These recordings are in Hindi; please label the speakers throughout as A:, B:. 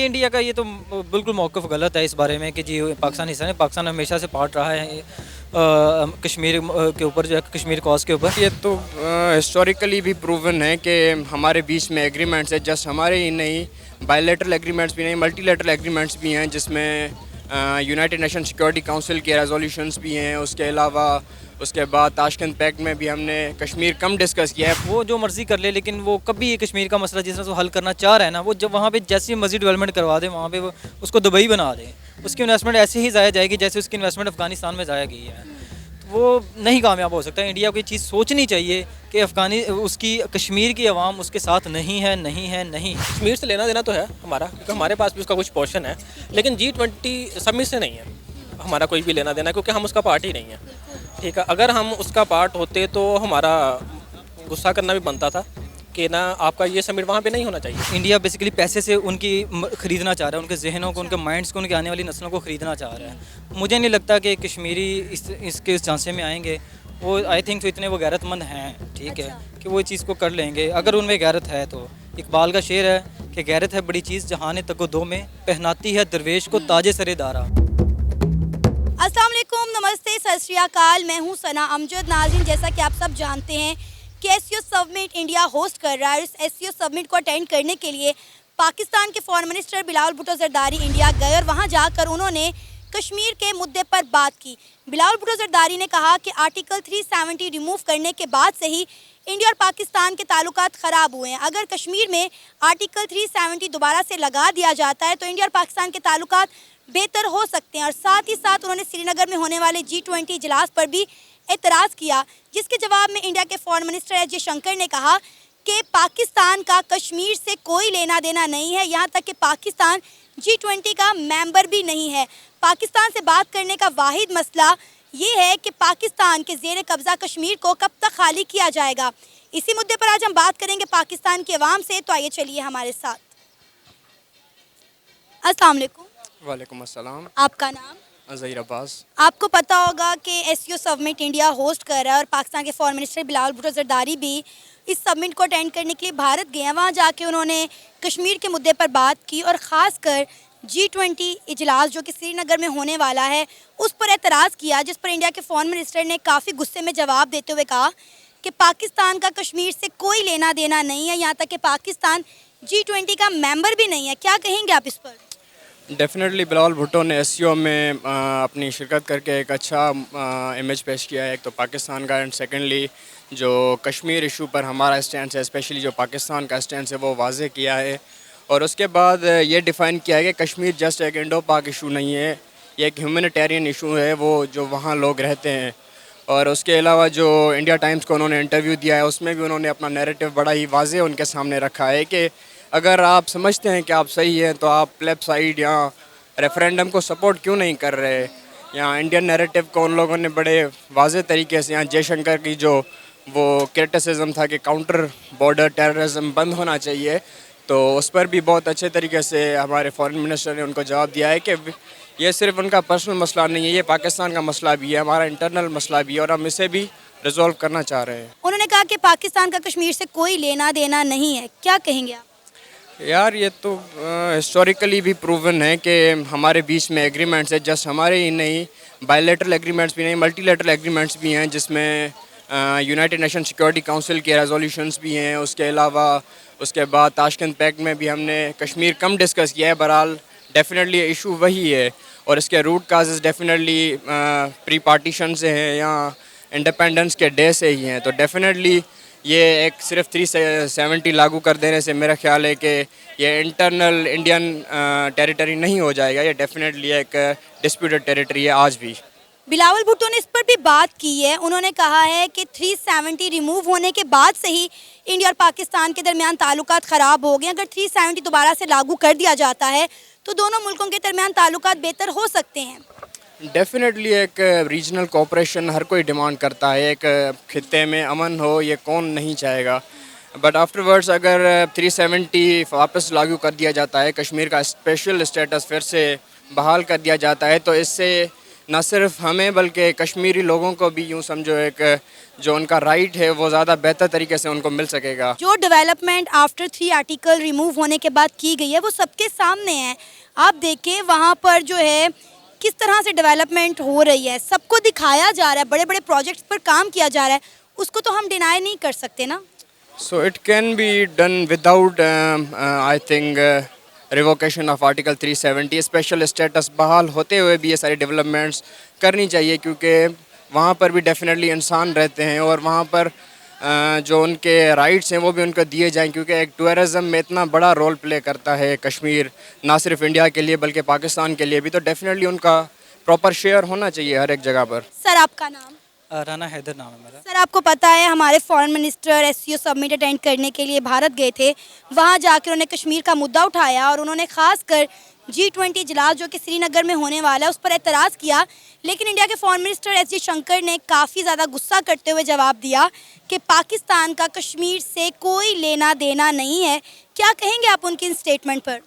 A: इंडिया का ये तो बिल्कुल मौक़िफ़ गलत है इस बारे में कि जी पाकिस्तान हिस्सा है। पाकिस्तान हमेशा से पार्ट रहा है कश्मीर के ऊपर, जो है कश्मीर कॉज़ के ऊपर।
B: ये तो हिस्टोरिकली भी प्रूवन है कि हमारे बीच में एग्रीमेंट्स है, जस्ट हमारे ही नहीं, बायलैटरल एग्रीमेंट्स भी नहीं, मल्टीलैटरल एग्रीमेंट्स भी हैं, जिसमें यूनाइटेड नेशन सिक्योरिटी काउंसिल के रेजोल्यूशंस भी हैं। उसके अलावा उसके बाद ताशकंद पैक्ट में भी हमने कश्मीर कम डिस्कस किया है।
A: वो जो मर्ज़ी कर ले, लेकिन वो कभी कश्मीर का मसला जिस तरह से हल करना चाह रहा है ना, वो जब वहाँ पे जैसी मर्ज़ी डेवलपमेंट करवा दे, वहाँ पे वो उसको दुबई बना दे, उसकी इन्वेस्टमेंट ऐसे ही ज़ाया जाएगी जैसे उसकी इन्वेस्टमेंट अफ़गानिस्तान में ज़ाया गई है। तो वो नहीं कामयाब हो सकता। इंडिया को ये चीज़ सोचनी चाहिए कि उसकी कश्मीर की आवाम उसके साथ नहीं है, नहीं है, नहीं।
C: कश्मीर से लेना देना तो है हमारा, क्योंकि हमारे पास भी उसका कुछ पोर्शन है, लेकिन G20 समिट से नहीं है हमारा कोई भी लेना देना, क्योंकि हम उसका पार्ट ही नहीं है। ठीक है, अगर हम उसका पार्ट होते तो हमारा गुस्सा करना भी बनता था कि ना आपका ये समिट वहाँ पे नहीं होना चाहिए।
A: इंडिया बेसिकली पैसे से उनकी ख़रीदना चाह रहा है, उनके जहनों को, उनके माइंड्स को, उनके आने वाली नस्लों को ख़रीदना चाह रहा है। मुझे नहीं लगता कि कश्मीरी इसके झांसे में आएंगे। वो आई थिंक तो इतने वो गैरतमंद हैं, ठीक है, कि वो इस चीज़ को कर लेंगे अगर उनमें गैरत है तो। इकबाल का शेर है कि गैरत है बड़ी चीज़ जहाने तको दो में, पहनाती है दरवेश को ताजे सरे दारा।
D: अस्सलाम वालेकुम, नमस्ते, सत श्री अकाल। मैं हूं सना अमजद। नाज़रीन, जैसा कि आप सब जानते हैं कि एससीओ समिट इंडिया होस्ट कर रहा है। इस एससीओ समिट को अटेंड करने के लिए पाकिस्तान के foreign minister Bilawal Bhutto Zardari India गए और वहां जाकर उन्होंने कश्मीर के मुद्दे पर बात की। बिलावल भुट्टो ज़रदारी ने कहा कि आर्टिकल 370 रिमूव करने के बाद से ही इंडिया और पाकिस्तान के ताल्लुकात ख़राब हुए हैं। अगर कश्मीर में आर्टिकल 370 दोबारा से लगा दिया जाता है तो इंडिया और पाकिस्तान के ताल्लुकात बेहतर हो सकते हैं। और साथ ही साथ उन्होंने श्रीनगर में होने वाले G20 इजलास पर भी एतराज़ किया, जिसके जवाब में इंडिया के फॉरेन मिनिस्टर एस जयशंकर ने कहा कि पाकिस्तान का कश्मीर से कोई लेना देना नहीं है, यहाँ तक कि पाकिस्तान G20 का मेंबर भी नहीं है। पाकिस्तान से बात करने का वाहिद मसला ये है कि पाकिस्तान के ज़ेर कब्ज़ा कश्मीर को कब तक खाली किया जाएगा। इसी मुद्दे पर आज हम बात करेंगे पाकिस्तान की आवाम से, तो आइए चलिए हमारे साथ। अस्सलाम वालेकुम।
B: वालेकुम अस्सलाम।
D: आपका नाम?
B: ज़हीर अब्बास।
D: आपको पता होगा कि एससीओ समिट इंडिया होस्ट कर रहा है और पाकिस्तान के फॉरेन मिनिस्टर बिलावल भुट्टो ज़रदारी भी इस समिट को अटेंड करने के लिए भारत गए हैं। वहाँ जाके उन्होंने कश्मीर के मुद्दे पर बात की और ख़ासकर G20 इजलास जो कि श्रीनगर में होने वाला है उस पर एतराज़ किया, जिस पर इंडिया के फॉरेन मिनिस्टर ने काफ़ी गुस्से में जवाब देते हुए कहा कि पाकिस्तान का कश्मीर से कोई लेना देना नहीं है, यहाँ तक कि पाकिस्तान G20 का मेंबर भी नहीं है। क्या कहेंगे आप इस पर?
B: डेफिनेटली बिलावल भुट्टो ने एससीओ में अपनी शिरकत करके एक अच्छा इमेज पेश किया है, एक तो पाकिस्तान का, एंड सेकेंडली जो कश्मीर इशू पर हमारा स्टैंड है, स्पेशली जो पाकिस्तान का स्टैंड है, वो वाज़े किया है। और उसके बाद ये डिफ़ाइन किया है कि कश्मीर जस्ट एक इंडो पाक इशू नहीं है, ये एक ह्यूमैनिटेरियन इशू है, वो जो वहाँ लोग रहते हैं। और उसके अलावा जो इंडिया टाइम्स को उन्होंने इंटरव्यू दिया है उसमें भी उन्होंने अपना नैरेटिव बड़ा ही वाज़े उनके सामने रखा है कि अगर आप समझते हैं कि आप सही हैं तो आप प्लेबसाइड या रेफरेंडम को सपोर्ट क्यों नहीं कर रहे। यहाँ इंडियन नैरेटिव को उन लोगों ने बड़े वाज़े तरीके से, यहाँ जयशंकर की जो वो क्रिटिसिज्म था कि काउंटर बॉर्डर टेररिज्म बंद होना चाहिए, तो उस पर भी बहुत अच्छे तरीके से हमारे फॉरेन मिनिस्टर ने उनको जवाब दिया है कि ये सिर्फ उनका पर्सनल मसला नहीं है, ये पाकिस्तान का मसला भी है, हमारा इंटरनल मसला भी है और हम इसे भी रिजॉल्व करना चाह रहे हैं।
D: उन्होंने कहा कि पाकिस्तान का कश्मीर से कोई लेना देना नहीं है। क्या कहेंगे आप?
B: यार ये तो हिस्टोरिकली भी प्रूवन है कि हमारे बीच में एग्रीमेंट्स है, जस्ट हमारे ही नहीं, बायलैटरल एग्रीमेंट्स भी नहीं, मल्टीलैटरल एग्रीमेंट्स भी हैं, जिसमें यूनाइटेड नेशन सिक्योरिटी काउंसिल के रेजोल्यूशंस भी हैं। उसके अलावा उसके बाद ताशकंद पैक्ट में भी हमने कश्मीर कम डिस्कस किया है। बहरहाल डेफिनेटली इशू वही है और इसके root causes definitely pre partition से हैं या इंडिपेंडेंस के डे से ही हैं। तो डेफिनेटली ये एक सिर्फ 370 लागू कर देने से मेरा ख्याल है कि ये इंटरनल इंडियन टेरिटरी नहीं हो जाएगा, ये डेफिनेटली एक डिस्प्यूटेड टेरिटरी है आज भी।
D: बिलावल भुट्टो ने इस पर भी बात की है। उन्होंने कहा है कि 370 रिमूव होने के बाद से ही इंडिया और पाकिस्तान के दरमियान ताल्लुकात ख़राब हो गए। अगर 370 दोबारा से लागू कर दिया जाता है तो दोनों मुल्कों के दरमियान ताल्लुकात बेहतर हो सकते हैं।
B: डेफिनेटली एक रीजनल कोऑपरेशन हर कोई डिमांड करता है, एक खित्ते में अमन हो, ये कौन नहीं चाहेगा। बट आफ्टरवर्ड्स अगर 370 वापस लागू कर दिया जाता है, कश्मीर का स्पेशल स्टेटस फिर से बहाल कर दिया जाता है, तो इससे ना सिर्फ हमें बल्कि कश्मीरी लोगों को भी यूँ समझो एक जो उनका राइट है वो ज़्यादा बेहतर तरीके से उनको मिल सकेगा।
D: जो डेवलपमेंट आफ्टर 3 आर्टिकल रिमूव होने के बाद की गई है वो सबके सामने है। आप देखें वहाँ पर जो है किस तरह से डेवलपमेंट हो रही है, सबको दिखाया जा रहा है, बड़े बड़े प्रोजेक्ट्स पर काम किया जा रहा है, उसको तो हम डिनाई नहीं कर सकते ना।
B: So it can be done without I think revocation of article 370 special status बहाल होते हुए भी ये सारी डेवलपमेंट्स करनी चाहिए, क्योंकि वहाँ पर भी डेफिनेटली इंसान रहते हैं और वहाँ पर जो उनके राइट्स हैं वो भी उनको दिए जाएं, क्योंकि एक टूरिज़म में इतना बड़ा रोल प्ले करता है कश्मीर, ना सिर्फ इंडिया के लिए बल्कि पाकिस्तान के लिए भी, तो डेफिनेटली उनका प्रॉपर शेयर होना चाहिए हर एक जगह पर।
D: सर आपका नाम?
A: राना हैदर नाम है मेरा।
D: सर आपको पता है हमारे foreign minister SCO summit attend करने के लिए भारत गए थे, वहाँ जाकर उन्होंने कश्मीर का मुद्दा उठाया और उन्होंने खासकर G20 इजलास जो कि श्रीनगर में होने वाला है उस पर एतराज़ किया। लेकिन इंडिया के फॉरेन मिनिस्टर एस जयशंकर ने काफ़ी ज़्यादा गुस्सा करते हुए जवाब दिया कि पाकिस्तान का कश्मीर से कोई लेना देना नहीं है। क्या कहेंगे आप उनकी इन स्टेटमेंट पर?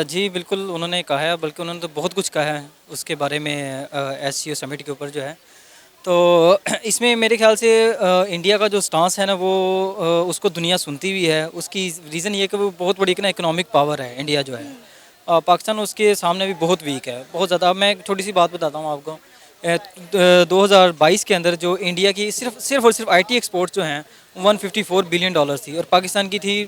A: जी बिल्कुल, उन्होंने कहा है, बल्कि उन्होंने तो बहुत कुछ कहा है उसके बारे में एससीओ समिट के ऊपर जो है। तो इसमें मेरे ख्याल से इंडिया का जो स्टांस है ना वो उसको दुनिया सुनती भी है। उसकी रीज़न ये कि वो बहुत बड़ी ना इकोनॉमिक पावर है इंडिया जो है, पाकिस्तान उसके सामने भी बहुत वीक है, बहुत ज़्यादा। मैं एक छोटी सी बात बताता हूँ आपको। 2022 के अंदर जो इंडिया की सिर्फ और सिर्फ आईटी एक्सपोर्ट जो हैं 154 बिलियन डॉलर थी और पाकिस्तान की थी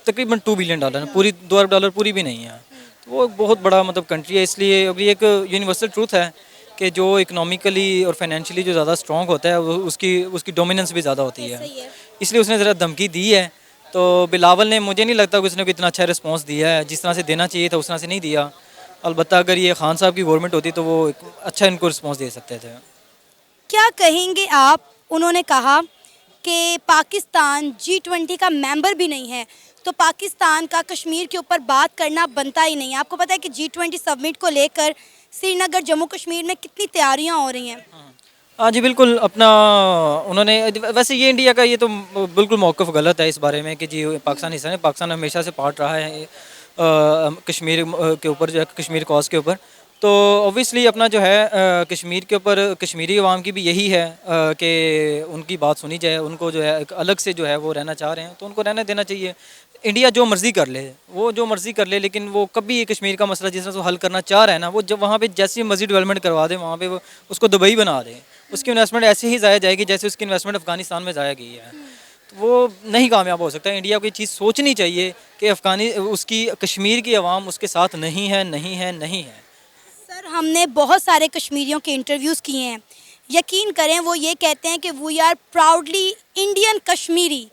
A: तकरीबन 2 बिलियन डॉलर, पूरी 2 अरब डॉलर पूरी भी नहीं है। तो वो बहुत बड़ा मतलब कंट्री है। इसलिए अभी एक यूनिवर्सल ट्रूथ है कि जो इकोनॉमिकली और फाइनेंशियली जो ज़्यादा स्ट्रॉन्ग होता है वो उसकी डोमिनेंस भी ज़्यादा होती है। इसलिए उसने ज़रा धमकी दी है। तो बिलावल ने, मुझे नहीं लगता कि उसने कोई इतना अच्छा रिस्पॉन्स दिया है, जिस तरह से देना चाहिए था उस तरह से नहीं दिया। अलबत्ता अगर ये खान साहब की गवर्नमेंट होती तो वो अच्छा इनको रिस्पॉन्स दे सकते थे।
D: क्या कहेंगे आप? उन्होंने कहा कि पाकिस्तान G20 का मेंबर भी नहीं है, तो पाकिस्तान का कश्मीर के ऊपर बात करना बनता ही नहीं है। आपको पता है कि G20 समिट को लेकर श्रीनगर जम्मू कश्मीर में कितनी तैयारियां हो रही हैं।
A: हाँ जी बिल्कुल, अपना उन्होंने वैसे ये इंडिया का ये तो बिल्कुल मौक़िफ़ गलत है इस बारे में कि जी पाकिस्तान हिस्सा है। पाकिस्तान हमेशा से पार्ट रहा है कश्मीर के ऊपर जो है, कश्मीर कॉज के ऊपर। तो ऑब्वियसली अपना जो है कश्मीर के ऊपर कश्मीरी अवाम की भी यही है कि उनकी बात सुनी जाए। उनको जो है एक अलग से जो है वो रहना चाह रहे हैं तो उनको रहने देना चाहिए। इंडिया जो मर्ज़ी कर ले, वो जो मर्ज़ी कर ले, लेकिन वो कभी ये कश्मीर का मसला जिस तरह से हल करना चाह रहा है ना, वो जब वहाँ पे जैसी मर्ज़ी डेवलपमेंट करवा दे, वहाँ पे वो उसको दुबई बना दे, उसकी इन्वेस्टमेंट ऐसे ही ज़ाया जाएगी जैसे उसकी इन्वेस्टमेंट अफ़गानिस्तान में ज़ाया गई है। तो वो नहीं कामयाब हो सकता। इंडिया को ये चीज़ सोचनी चाहिए कि उसकी कश्मीर की आवाम उसके साथ नहीं है, नहीं है, नहीं है।
D: सर हमने बहुत सारे कश्मीरियों के इंटरव्यूज़ किए हैं, यकीन करें वो ये कहते हैं कि we are proudly Indian Kashmiri.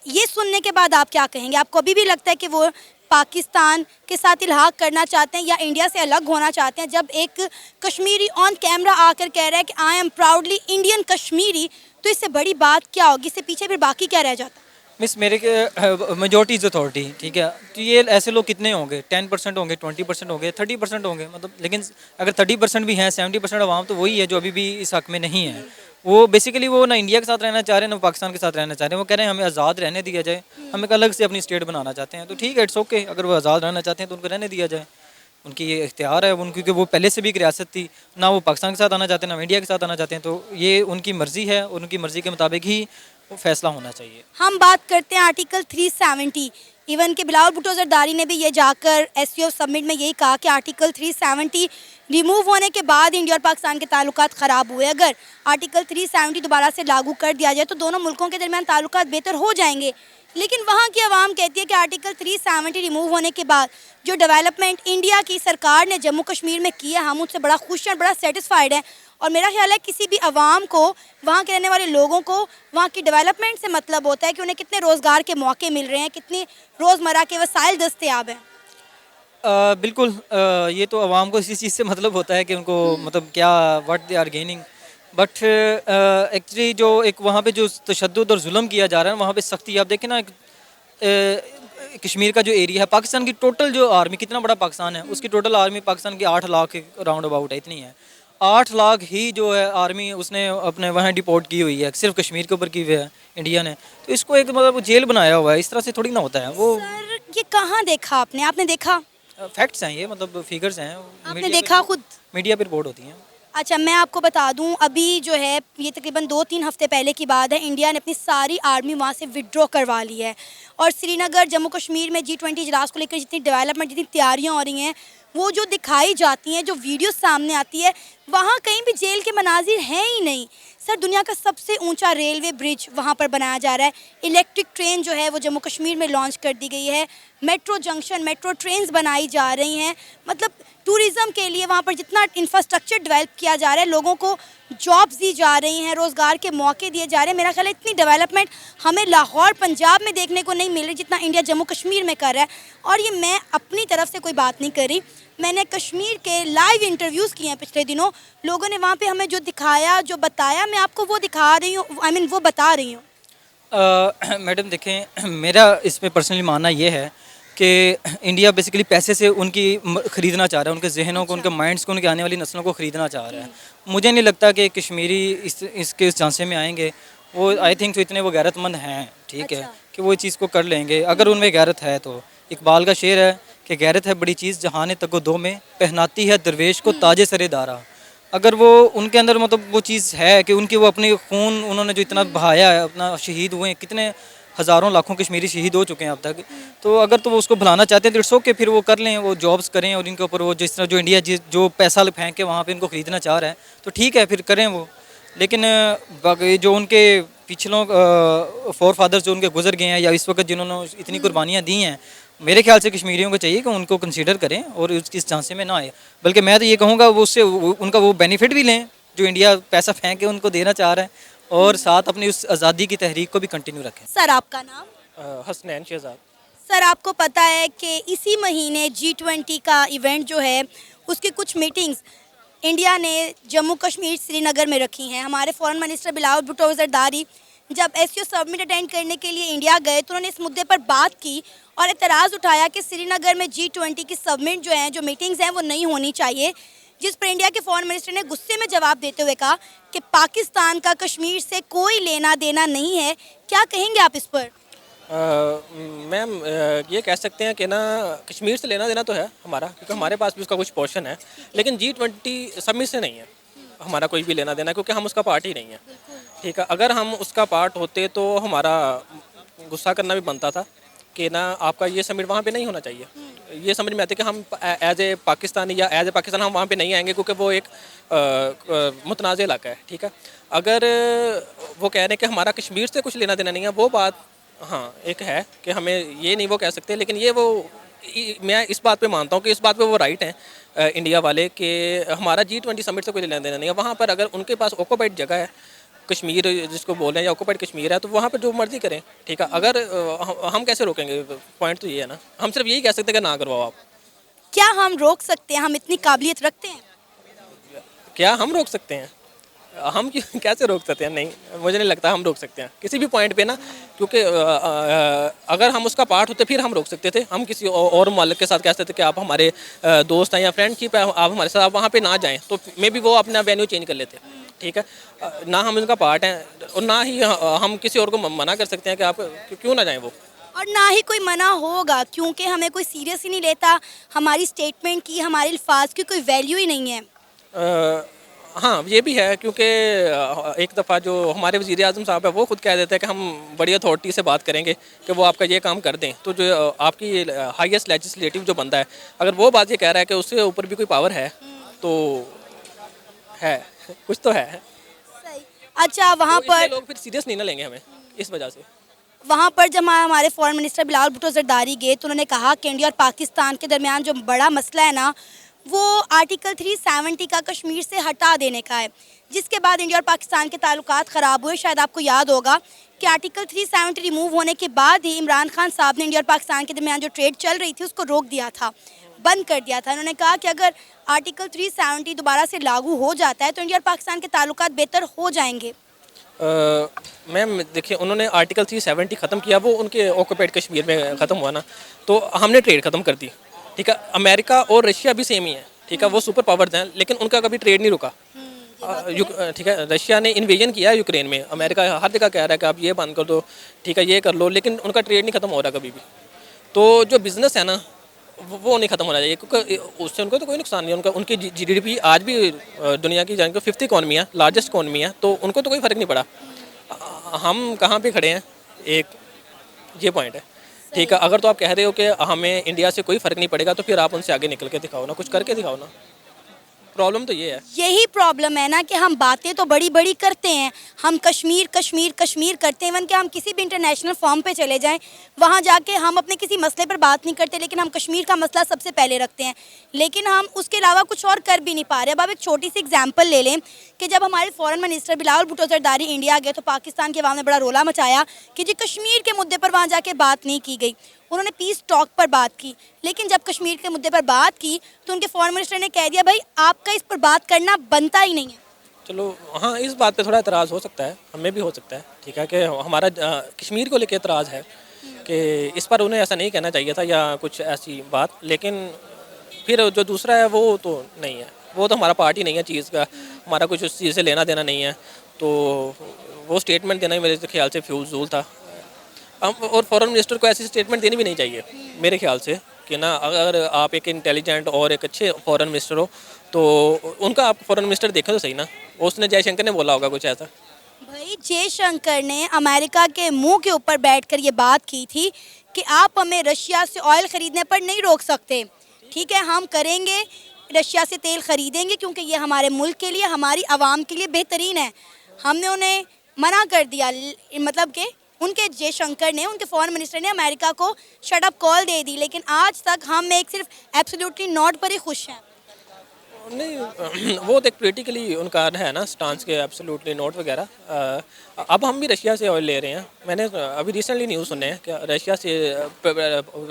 D: ये सुनने के बाद आप क्या कहेंगे? आपको अभी भी लगता है कि वो पाकिस्तान के साथ इल्हाक करना चाहते हैं या इंडिया से अलग होना चाहते हैं? जब एक कश्मीरी ऑन कैमरा आकर कह रहा है कि I am proudly Indian Kashmiri, तो इससे बड़ी बात क्या होगी? इससे पीछे फिर बाकी क्या रह जाता है?
A: मिस मेरे के मेजॉरिटी इज़ अथॉरिटी, ठीक है। तो ये ऐसे लोग कितने होंगे? 10% होंगे, 20% होंगे, 30% होंगे, मतलब। लेकिन अगर 30% भी हैं, 70% आवाम तो वही है जो अभी भी इस हक़ में नहीं है। वो बेसिकली वो ना इंडिया के साथ रहना चाह रहे हैं ना पाकिस्तान के साथ रहना चाह रहे हैं। वो कह रहे हैं हमें आज़ाद रहने दिया जाए, हम एक अलग से अपनी स्टेट बनाना चाहते हैं। तो ठीक है, इट्स ओके। अगर वो आज़ाद रहना चाहते हैं तो उनको रहने दिया जाए, उनकी ये इख्तियार है उन, क्योंकि वो पहले से भी एक रियासत थी ना। वो पाकिस्तान के साथ आना चाहते हैं ना इंडिया के साथ आना चाहते हैं। तो ये उनकी मर्ज़ी है, उनकी मर्ज़ी के मुताबिक ही वो फैसला होना चाहिए।
D: हम बात करते हैं आर्टिकल 370। इवन के बिलावल भुट्टो जरदारी ने भी ये जाकर एससीओ समिट में यही कहा कि आर्टिकल 370 रिमूव होने के बाद इंडिया और पाकिस्तान के ताल्लुकात ख़राब हुए। अगर आर्टिकल 370 दोबारा से लागू कर दिया जाए तो दोनों मुल्कों के दरमियान ताल्लुकात बेहतर हो जाएंगे। लेकिन वहाँ की आवाम कहती है कि आर्टिकल 370 रिमूव होने के बाद जो डेवलपमेंट इंडिया की सरकार ने जम्मू कश्मीर में की है, हम उससे बड़ा खुश हैं, बड़ा सेटिस्फाइड हैं। और मेरा ख्याल है किसी भी आवाम को, वहाँ के रहने वाले लोगों को वहाँ की डेवलपमेंट से मतलब होता है कि उन्हें कितने रोज़गार के मौके मिल रहे हैं, कितनी रोज़मर्रा के वसाइल दस्तयाब हैं।
A: बिल्कुल, ये तो आवाम को इसी चीज़ से मतलब होता है कि उनको मतलब क्या what they are gaining. But actually जो एक वहाँ पे जो तशद्दुद और जुल्म किया जा रहा है वहाँ पे सख्ती, आप देखें ना। कश्मीर का जो एरिया है, पाकिस्तान की टोटल जो आर्मी, कितना बड़ा पाकिस्तान है, उसकी टोटल आर्मी पाकिस्तान की 8 लाख राउंड अबाउट है, इतनी है। 8 लाख ही जो है आर्मी उसने अपने वहाँ डिपोर्ट की हुई है, सिर्फ कश्मीर के ऊपर की हुई है इंडिया ने। तो इसको एक मतलब जेल बनाया हुआ है, इस तरह से थोड़ी ना होता है वो।
D: सर ये कहाँ देखा आपने? आपने देखा?
A: फैक्ट्स हैं ये, मतलब फिगर्स हैं।
D: आपने देखा खुद?
A: मीडिया पे रिपोर्ट होती हैं।
D: अच्छा, मैं आपको बता दूं, अभी जो है ये तकरीबन 2-3 हफ्ते पहले की बात है, इंडिया ने अपनी सारी आर्मी वहाँ से विड्रॉ करवा ली है। और श्रीनगर, जम्मू कश्मीर में G20 इजलास को लेकर जितनी डेवलपमेंट, जितनी तैयारियां हो रही हैं, वो जो दिखाई जाती हैं, जो वीडियो सामने आती है, वहाँ कहीं भी जेल के मनाजिर हैं ही नहीं। सर, दुनिया का सबसे ऊंचा रेलवे ब्रिज वहाँ पर बनाया जा रहा है। इलेक्ट्रिक ट्रेन जो है वो जम्मू कश्मीर में लॉन्च कर दी गई है। मेट्रो जंक्शन, मेट्रो ट्रेन्स बनाई जा रही हैं। मतलब टूरिज़्म के लिए वहाँ पर जितना इंफ्रास्ट्रक्चर डेवलप किया जा रहा है, लोगों को जॉब्स दी जा रही हैं, रोज़गार के मौके दिए जा रहे हैं। मेरा ख्याल है इतनी डेवलपमेंट हमें लाहौर, पंजाब में देखने को नहीं मिल रही जितना इंडिया जम्मू कश्मीर में कर रहा है। और ये मैं अपनी तरफ से कोई बात नहीं कर रही, मैंने कश्मीर के लाइव इंटरव्यूज़ किए हैं पिछले दिनों। लोगों ने वहाँ पे हमें जो दिखाया, जो बताया, मैं आपको वो दिखा रही हूँ, वो बता रही हूँ।
A: मैडम देखें, मेरा इसमें पर्सनली मानना ये है कि इंडिया बेसिकली पैसे से उनकी ख़रीदना चाह रहा है, उनके जहनों को, उनके माइंड्स को, उनके आने वाली नस्लों को ख़रीदना चाह रहा है। मुझे नहीं लगता कि कश्मीरी इसके झांसे में आएंगे। वो आई थिंक तो इतने वो गैरतमंद हैं, ठीक है, कि वो इस चीज़ को कर लेंगे अगर उनमें गैरत है तो। इकबाल का शेर है कि गैरत है बड़ी चीज़ जहाने तको दो में, पहनाती है दरवेश को ताजे सरे दारा। अगर वो उनके अंदर मतलब वो चीज़ है कि उनकी वो अपने खून उन्होंने जो इतना बहाया है, अपना शहीद हुए, कितने हज़ारों लाखों कश्मीरी शहीद हो चुके हैं अब तक, तो अगर तो वो उसको भुलाना चाहते हैं तो इट्स ओके, फिर वो कर लें, वो जॉब्स करें और इनके ऊपर वो जिस तरह जो इंडिया जो पैसा फेंक के वहाँ पे इनको ख़रीदना चाह रहा है तो ठीक है, फिर करें वो। लेकिन बाकी जो उनके पिछलों फोर फादर्स जो उनके गुजर गए हैं या इस वक्त जिन्होंने इतनी कुर्बानियाँ दी हैं, मेरे ख्याल से कश्मीरियों को चाहिए कि उनको कंसीडर करें और इस झांसे में ना आए। बल्कि मैं तो ये कहूँगा वो उससे उनका वो बेनिफिट भी लें जो इंडिया पैसा फेंक के उनको देना चाह रहा है, और साथ अपनी उस आज़ादी की तहरीक को भी कंटिन्यू रखें।
D: सर, आपका नाम?
C: हसनैन शहजाद।
D: सर, आपको पता है कि इसी महीने G20 का इवेंट जो है उसकी कुछ मीटिंग्स इंडिया ने जम्मू कश्मीर, श्रीनगर में रखी हैं। हमारे फॉरेन मिनिस्टर बिलावल भुट्टो ज़रदारी जब SCO समिट अटेंड करने के लिए इंडिया गए तो उन्होंने इस मुद्दे पर बात की और एतराज़ उठाया कि श्रीनगर में G20 की समिट जो हैं, जो मीटिंग्स हैं, वो नहीं होनी चाहिए। जिस पर इंडिया के फॉरेन मिनिस्टर ने गुस्से में जवाब देते हुए कहा कि पाकिस्तान का कश्मीर से कोई लेना देना नहीं है। क्या कहेंगे आप इस पर?
C: मैम, ये कह सकते हैं कि ना, कश्मीर से लेना देना तो है हमारा, क्योंकि हमारे पास भी उसका कुछ पोर्शन है, लेकिन G20 समिट से नहीं है हमारा कोई भी लेना देना, क्योंकि हम उसका पार्ट ही नहीं है, ठीक है। अगर हम उसका पार्ट होते तो हमारा गुस्सा करना भी बनता था कि ना, आपका ये समिट वहाँ पे नहीं होना चाहिए। ये समझ में आते कि हम एज ए पाकिस्तानी या एज ए पाकिस्तान हम वहाँ पे नहीं आएंगे, क्योंकि वो एक मुतनाज़ इलाका है, ठीक है। अगर वो कह रहे हैं कि हमारा कश्मीर से कुछ लेना देना नहीं है, वो बात हाँ एक है कि हमें ये नहीं वो कह सकते, लेकिन ये वो मैं इस बात पे मानता हूँ कि इस बात पे वो राइट हैं इंडिया वाले कि हमारा G20 समिट से कोई लेना देना नहीं है। वहाँ पर अगर उनके पास ऑक्यूपाइड जगह है, कश्मीर जिसको बोल रहे हैं या ऑक्यूपाइड कश्मीर है, तो वहाँ पर जो मर्जी करें, ठीक है। अगर हम कैसे रोकेंगे? पॉइंट तो ये है ना, हम सिर्फ यही कह सकते हैं कि ना करवाओ आप।
D: क्या हम रोक सकते हैं? हम इतनी काबिलियत रखते हैं?
C: क्या हम रोक सकते हैं? हम कैसे रोक सकते हैं? नहीं, मुझे नहीं लगता हम रोक सकते हैं किसी भी पॉइंट पे ना, क्योंकि अगर हम उसका पार्ट होते फिर हम रोक सकते थे। हम किसी और मालिक के साथ कह सकते थे कि आप हमारे दोस्त हैं या फ्रेंडशिप है, आप हमारे साथ, आप वहाँ पे ना जाएं, तो मे बी वो अपना वेन्यू चेंज कर लेते, ठीक है। ना हम उनका पार्ट हैं और ना ही हम किसी और को मना कर सकते हैं कि आप क्यों ना जाएँ वो,
D: और ना ही कोई मना होगा, क्योंकि हमें कोई सीरियस ही नहीं लेता हमारी स्टेटमेंट की, हमारे अल्फाज की कोई वैल्यू ही नहीं है।
C: हाँ, ये भी है, क्योंकि एक दफ़ा जो हमारे वज़ीर आज़म साहब है वो खुद कह देते हैं कि हम बड़ी अथॉरिटी से बात करेंगे कि वो आपका ये काम कर दें। तो जो आपकी हाईएस्ट लेजिस्लेटिव जो बंदा है, अगर वो बात ये कह रहा है कि उससे ऊपर भी कोई पावर है, तो है, कुछ तो है।
D: सही। अच्छा, वहाँ
C: तो
D: पर
C: लोग फिर सीरियस नहीं ना लेंगे हमें इस वजह से।
D: वहाँ पर जब हमारे फॉरेन मिनिस्टर बिलावल भुट्टो ज़रदारी गए तो उन्होंने कहा कि इंडिया और पाकिस्तान के दरमियान जो बड़ा मसला है ना, वो आर्टिकल 370 का कश्मीर से हटा देने का है, जिसके बाद इंडिया और पाकिस्तान के ताल्लुकात ख़राब हुए। शायद आपको याद होगा कि आर्टिकल 370 रिमूव होने के बाद ही इमरान खान साहब ने इंडिया और पाकिस्तान के दरमियान जो ट्रेड चल रही थी उसको रोक दिया था, बंद कर दिया था। उन्होंने कहा कि अगर आर्टिकल 370 दोबारा से लागू हो जाता है तो इंडिया और पाकिस्तान के ताल्लुकात बेहतर हो जाएंगे।
C: मैम देखिए, उन्होंने आर्टिकल 370 ख़त्म किया, वो उनके ऑक्यूपाइड कश्मीर में ख़त्म हुआ ना, तो हमने ट्रेड ख़त्म कर दी, ठीक है। अमेरिका और रशिया भी सेम ही है, ठीक है, वो सुपर पावर्स हैं, लेकिन उनका कभी ट्रेड नहीं रुका, ठीक है। रशिया ने इन्वेजन किया यूक्रेन में, अमेरिका हर जगह कह रहा है कि आप ये बंद कर दो, ठीक है, ये कर लो, लेकिन उनका ट्रेड नहीं ख़त्म हो रहा कभी भी। तो जो बिज़नेस है ना, वो नहीं ख़त्म होना चाहिए, क्योंकि उससे उनको तो कोई नुकसान नहीं है। उनका उनकी जीडीपी आज भी दुनिया की जान को 5th इकॉनमी है, लार्जेस्ट इकॉनमी है, तो उनको तो कोई फ़र्क नहीं पड़ा। हम कहाँ पे खड़े हैं, एक ये पॉइंट है। ठीक है, अगर तो आप कह रहे हो कि हमें इंडिया से कोई फ़र्क नहीं पड़ेगा, तो फिर आप उनसे आगे निकल के दिखाओ ना, कुछ करके दिखाओ ना। प्रॉब्लम तो ये है।
D: यही प्रॉब्लम है ना कि हम बातें तो बड़ी बड़ी करते हैं, हम कश्मीर कश्मीर कश्मीर करते हैं, इवन कि हम किसी भी इंटरनेशनल फॉर्म पे चले जाएं, वहाँ जाके हम अपने किसी मसले पर बात नहीं करते, लेकिन हम कश्मीर का मसला सबसे पहले रखते हैं, लेकिन हम उसके अलावा कुछ और कर भी नहीं पा रहे। अब आप एक छोटी सी एग्जाम्पल ले लें कि जब हमारे foreign minister Bilawal Bhutto Zardari India गए तो पाकिस्तान के अवाम ने बड़ा रोला मचाया कि जी कश्मीर के मुद्दे पर वहाँ जाके बात नहीं की गई। उन्होंने पीस टॉक पर बात की, लेकिन जब कश्मीर के मुद्दे पर बात की तो उनके फॉरेन मिनिस्टर ने कह दिया भाई आपका इस पर बात करना बनता ही नहीं है।
C: चलो हाँ, इस बात पे थोड़ा एतराज़ हो सकता है, हमें भी हो सकता है। ठीक है कि हमारा कश्मीर को लेकर एतराज़ है कि इस पर उन्हें ऐसा नहीं कहना चाहिए था या कुछ ऐसी बात, लेकिन फिर जो दूसरा है वो तो नहीं है, वो तो हमारा पार्ट ही नहीं है चीज़ का, हमारा कुछ उस चीज़ से लेना देना नहीं है, तो वो स्टेटमेंट देना ही मेरे ख्याल से फ्यूज़ूल था। और फॉरेन मिनिस्टर को ऐसी स्टेटमेंट देनी भी नहीं चाहिए मेरे ख्याल से कि ना, अगर आप एक इंटेलिजेंट और एक अच्छे फॉरेन मिनिस्टर हो तो उनका आप फॉरेन मिनिस्टर देखें तो सही ना, उसने जयशंकर ने बोला होगा कुछ ऐसा।
D: भाई जयशंकर ने अमेरिका के मुंह के ऊपर बैठकर ये बात की थी कि आप हमें रशिया से ऑयल ख़रीदने पर नहीं रोक सकते। ठीक है, हम करेंगे, रशिया से तेल ख़रीदेंगे क्योंकि ये हमारे मुल्क के लिए, हमारी आवाम के लिए बेहतरीन है। हमने उन्हें मना कर दिया, मतलब कि उनके जयशंकर ने, उनके फॉरेन मिनिस्टर ने अमेरिका को शट अप कॉल दे दी, लेकिन आज तक हम एक सिर्फ एब्सोल्युटली नॉट पर ही खुश हैं।
C: नहीं वो तो एक पोलिटिकली उनका है ना स्टांस के एब्सोल्युटली नोट वगैरह। अब हम भी रशिया से ऑयल ले रहे हैं, मैंने अभी रिसेंटली न्यूज़ सुने हैं कि रशिया से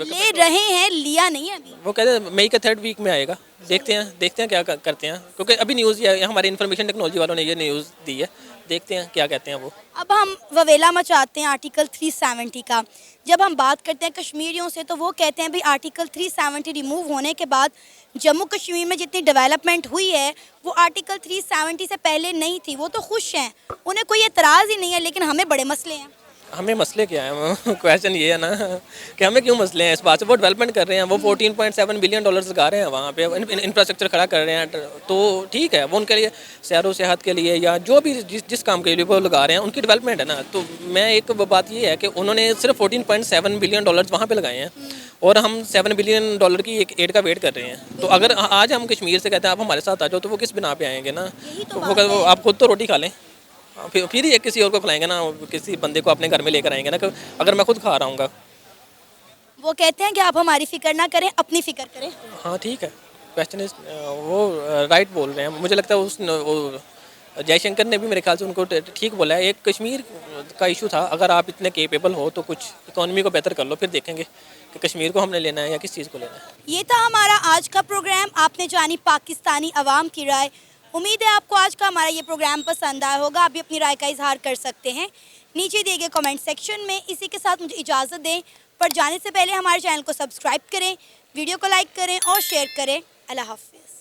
D: ले रहे हैं, लिया नहीं है अभी।
C: वो कहते हैं मई के 3rd वीक में आएगा, देखते हैं क्या करते हैं, क्योंकि अभी न्यूज़ ये हमारे इन्फॉर्मेशन टेक्नोलॉजी वालों ने ये न्यूज़ दी है, देखते हैं क्या कहते हैं वो।
D: अब हम ववेला मचाते हैं आर्टिकल 370 का। जब हम बात करते हैं कश्मीरियों से तो वो कहते हैं भाई आर्टिकल 370 रिमूव होने के बाद जम्मू कश्मीर में जितनी डेवलपमेंट हुई है वो आर्टिकल 370 से पहले नहीं थी। वो तो खुश हैं, उन्हें कोई एतराज़ ही नहीं है, लेकिन हमें बड़े मसले हैं।
C: हमें मसले क्या है क्वेश्चन ये है ना कि हमें क्यों मसले हैं इस बात से। वो डेवलपमेंट कर रहे हैं, वो 14.7 बिलियन डॉलर्स लगा रहे हैं वहाँ पे, इंफ्रास्ट्रक्चर खड़ा कर रहे हैं, तो ठीक है, वो उनके लिए सैरो सेहत के लिए या जो भी जिस काम के लिए वो लगा रहे हैं उनकी डेवलपमेंट है ना। तो मैं एक बात ये है कि उन्होंने सिर्फ 14.7 बिलियन डॉलर्स वहाँ पर लगाए हैं और हम 7 बिलियन डॉलर की एक एड का वेट कर रहे हैं। तो अगर आज हम कश्मीर से कहते हैं आप हमारे साथ आ जाओ, तो वो किस बिना पे आएंगे ना, तो वो आप खुद तो रोटी खा लें, फिर ही एक किसी और को खिलाएंगे ना, किसी बंदे को अपने घर में लेकर आएंगे ना, अगर मैं खुद खा रहा हूँ।
D: वो कहते हैं कि आप हमारी फ़िक्र ना करें, अपनी फ़िक्र करें।
C: हाँ ठीक है, क्वेश्चन इज वो राइट बोल रहे हैं। मुझे लगता है वो जयशंकर ने भी मेरे ख्याल से उनको ठीक बोला है। एक कश्मीर का इशू था, अगर आप इतने केपेबल हो तो कुछ इकॉनमी को बेहतर कर लो, फिर देखेंगे कि कश्मीर को हमने लेना है या किस चीज़ को लेना है।
D: ये था हमारा आज का प्रोग्राम। आपने जानी पाकिस्तानी अवाम की राय। उम्मीद है आपको आज का हमारा ये प्रोग्राम पसंद आया होगा। आप भी अपनी राय का इजहार कर सकते हैं नीचे दिए गए कमेंट सेक्शन में। इसी के साथ मुझे इजाज़त दें, पर जाने से पहले हमारे चैनल को सब्सक्राइब करें, वीडियो को लाइक करें और शेयर करें। अल्लाह हाफ़िज़।